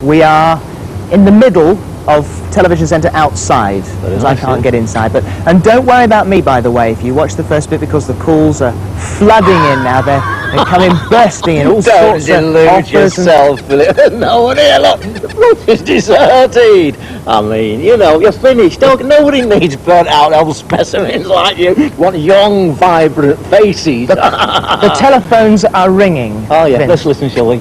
We are in the middle of television centre outside, because I can't get inside. And don't worry about me, by the way, if you watch the first bit, because the calls are flooding in now. They're coming bursting in, all sorts of offers. Yourself, Philip. No one here, look. The place is deserted. I mean, you know, you're finished. Nobody needs burnt out old specimens like you. You want young, vibrant faces. The telephones are ringing. Oh, yeah. Vince. Let's listen, shall we?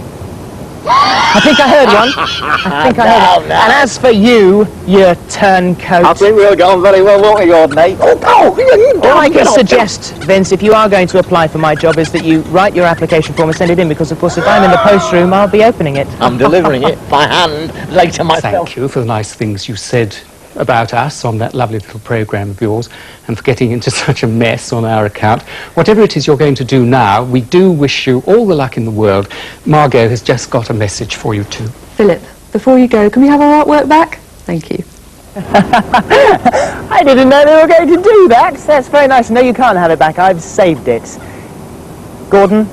I think I heard one. I think I heard one. No. And as for you, your turncoat... I think we'll get on very well, won't we, Gordon, eh? All I can suggest, Vince, if you are going to apply for my job, is that you write your application form and send it in, because, of course, if I'm in the post room, I'll be opening it. I'm delivering it by hand later myself. Thank you for the nice things you said about us on that lovely little programme of yours, and for getting into such a mess on our account. Whatever it is you're going to do now, we do wish you all the luck in the world. Margot has just got a message for you too. Philip, before you go, can we have our artwork back? Thank you. I didn't know they were going to do that. That's very nice. No, you can't have it back. I've saved it. Gordon,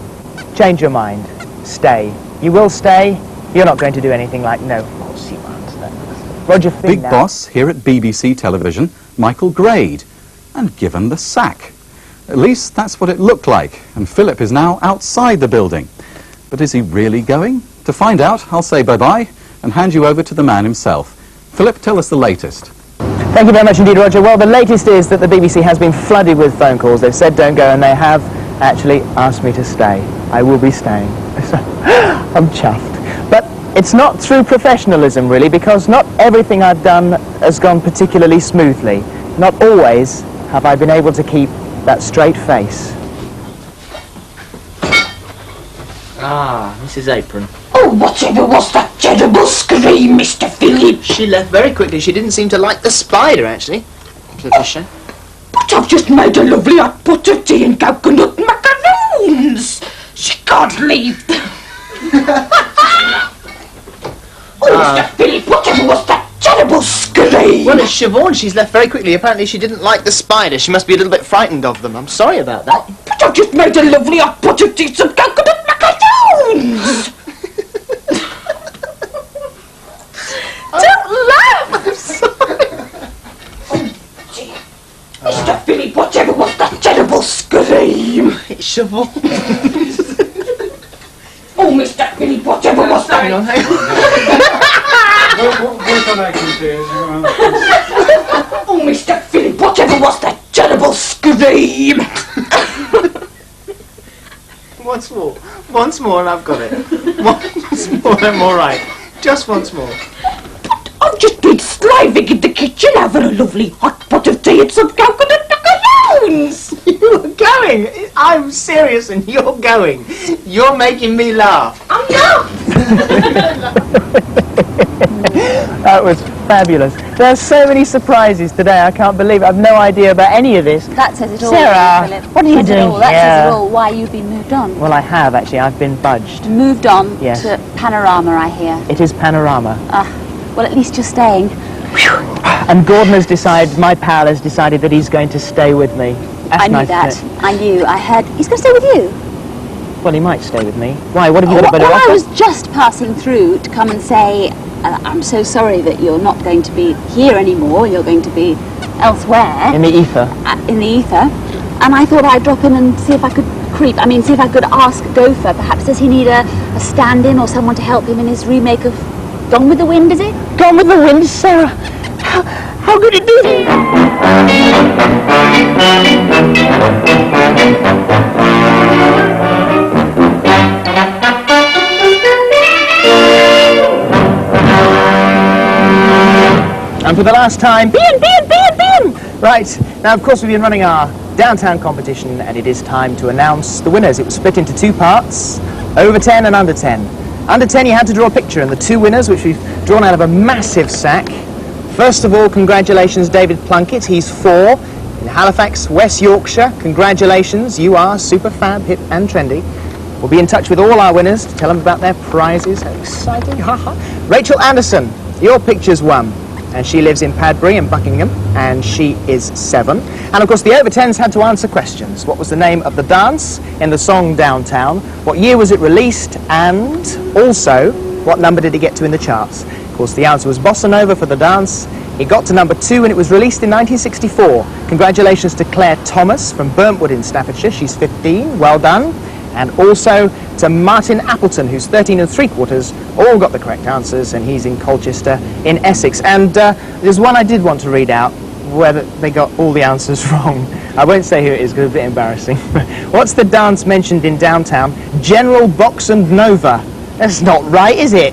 change your mind. Stay. You will stay. You're not going to do anything like... No, of course you aren't. Roger Finn Big boss here at BBC Television, Michael Grade, and given the sack. At least that's what it looked like, and Philip is now outside the building. But is he really going? To find out, I'll say bye-bye and hand you over to the man himself. Philip, tell us the latest. Thank you very much indeed, Roger. Well, the latest is that the BBC has been flooded with phone calls. They've said don't go, and they have actually asked me to stay. I will be staying. I'm chuffed. But it's not through professionalism, really, because not everything I've done has gone particularly smoothly. Not always have I been able to keep that straight face. Ah, Mrs. Apron. Oh, whatever was that terrible scream, Mr. Philip? She left very quickly. She didn't seem to like the spider, actually. It's a shame. But I've just made a lovely hot pot of tea and coconut macaroons. She can't leave. Mr. Philip, whatever was that terrible scream? Well, it's Siobhan. She's left very quickly. Apparently she didn't like the spider. She must be a little bit frightened of them. I'm sorry about that. But I've just made a lovely hot pot of tea and some coconut macaroons. Don't laugh! I'm sorry. Oh, dear. Mr. Philip, whatever was that terrible scream? It's Siobhan. Oh, Mr. Philip, whatever was that? Hang on, hang on. Oh, Mr. Philip, whatever was that terrible scream? Once more and I've got it. Once more and I'm all right. Just once more. But I've just been slaving in the kitchen having a lovely hot pot of tea and some coconut macaroons. You're going. I'm serious and you're going. You're making me laugh. I'm not. That was fabulous. There are so many surprises today, I can't believe it. I've no idea about any of this. That says it all, Sarah, Philip. what are you doing That says here? it all, why you've been moved on. Well, I have, actually. I've been budged. Moved on Yes. to Panorama, I hear. It is Panorama. Well, at least you're staying. And Gordon has decided, my pal has decided that he's going to stay with me. That's I knew nice, that. isn't it? I knew. I heard. He's going to stay with you. Well, he might stay with me. Why? What have you got a better Well, offer? I was just passing through to come and say, I'm so sorry that you're not going to be here anymore. You're going to be elsewhere. In the ether. In the ether. And I thought I'd drop in and see if I could see if I could ask Gopher. Perhaps does he need a stand-in or someone to help him in his remake of Gone with the Wind, is it? Gone with the Wind, Sarah. How could it be? And for the last time, Bien! Right, now of course we've been running our downtown competition and it is time to announce the winners. It was split into two parts, over 10 and under 10. Under 10 you had to draw a picture, and the two winners, which we've drawn out of a massive sack. First of all, congratulations David Plunkett, he's 4 in Halifax, West Yorkshire. Congratulations, you are super fab, hip and trendy. We'll be in touch with all our winners to tell them about their prizes. How exciting, haha. Rachel Anderson, your picture's won. And she lives in Padbury in Buckingham, and she is 7. And of course the over 10s had to answer questions. What was the name of the dance in the song Downtown? What year was it released? And also, What number did he get to in the charts? Of course, the answer was Bossa Nova for the dance. It got to number 2 and it was released in 1964. Congratulations to Claire Thomas from Burntwood in Staffordshire. She's 15. Well done. And also to Martin Appleton, who's 13 3/4. All got the correct answers, and he's in Colchester in Essex. And there's one I did want to read out where they got all the answers wrong. I won't say who it is because it's a bit embarrassing. What's the dance mentioned in Downtown? General Box and Nova. That's not right, is it?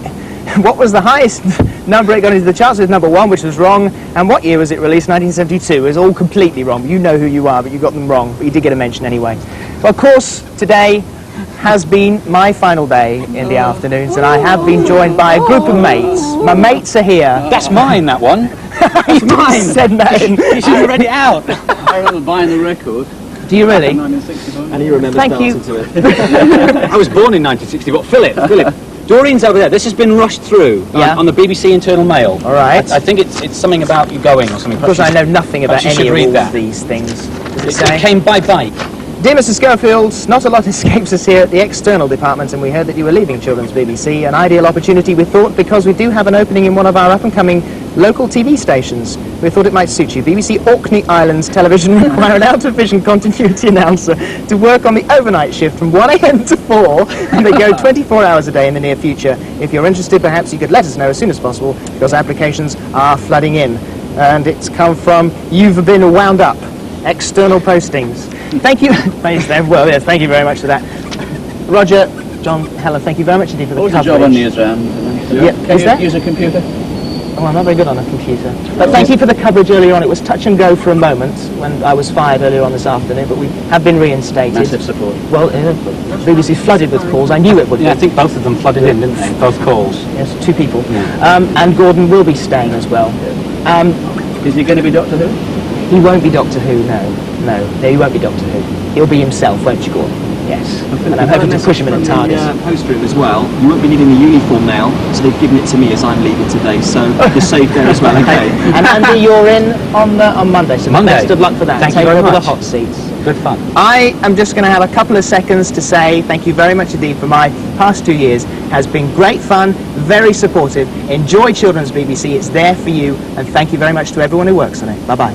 What was the highest number it got into the charts? It was number 1, which was wrong. And what year was it released? 1972. It was all completely wrong. You know who you are, but you got them wrong. But you did get a mention anyway. Well, of course, today has been my final day in the afternoons, and I have been joined by a group of mates. My mates are here. That's mine, that one. That's mine. Said that. You should have read it out. I remember buying the record. Do you really? 1965. And he remembers Thank you. dancing to it. I was born in 1960. What? Philip. Doreen's over there. This has been rushed through on the BBC Internal Mail. All right. I think it's something about you going or something. Of course, I know nothing about perhaps you any should of read all that. these things. Does it It say? came by bike. Dear Mr. Schofield, not a lot escapes us here at the external department, and we heard that you were leaving Children's BBC. An ideal opportunity, we thought, because we do have an opening in one of our up-and-coming local TV stations. We thought it might suit you. BBC Orkney Islands Television require an out-of-vision continuity announcer to work on the overnight shift from 1 a.m. to 4, and they go 24 hours a day in the near future. If you're interested, perhaps you could let us know as soon as possible, because applications are flooding in. And it's come from You've Been Wound Up. External postings. Thank you. Well, yes, thank you very much for that. Roger, John, Helen, thank you very much indeed for the What was coverage. your job on Newsround? Yeah, Can is you that? use a computer? Oh, I'm not very good on a computer. But thank you for the coverage earlier on. It was touch and go for a moment when I was fired earlier on this afternoon, but we have been reinstated. Massive support. Well, BBC flooded with calls. I knew it would be. Yeah, I think both of them flooded in, didn't they? Both calls. Yes, 2 people. And Gordon will be staying as well. Is he going to be Doctor Who? He won't be Doctor Who, no, he won't be Doctor Who. He'll be himself, won't you, Gordon? Yes. And I'm hoping to push him in a TARDIS. Post room as well. You won't be needing the uniform now, so they've given it to me as I'm leaving today. So you're safe there as well. Okay. And Andy, you're in on Monday. So Monday. best of luck for that. Thank you Take very over much. the hot seats. Good fun. I am just going to have a couple of seconds to say thank you very much indeed for my past 2 years. Has been great fun, very supportive. Enjoy Children's BBC. It's there for you. And thank you very much to everyone who works on it. Bye-bye.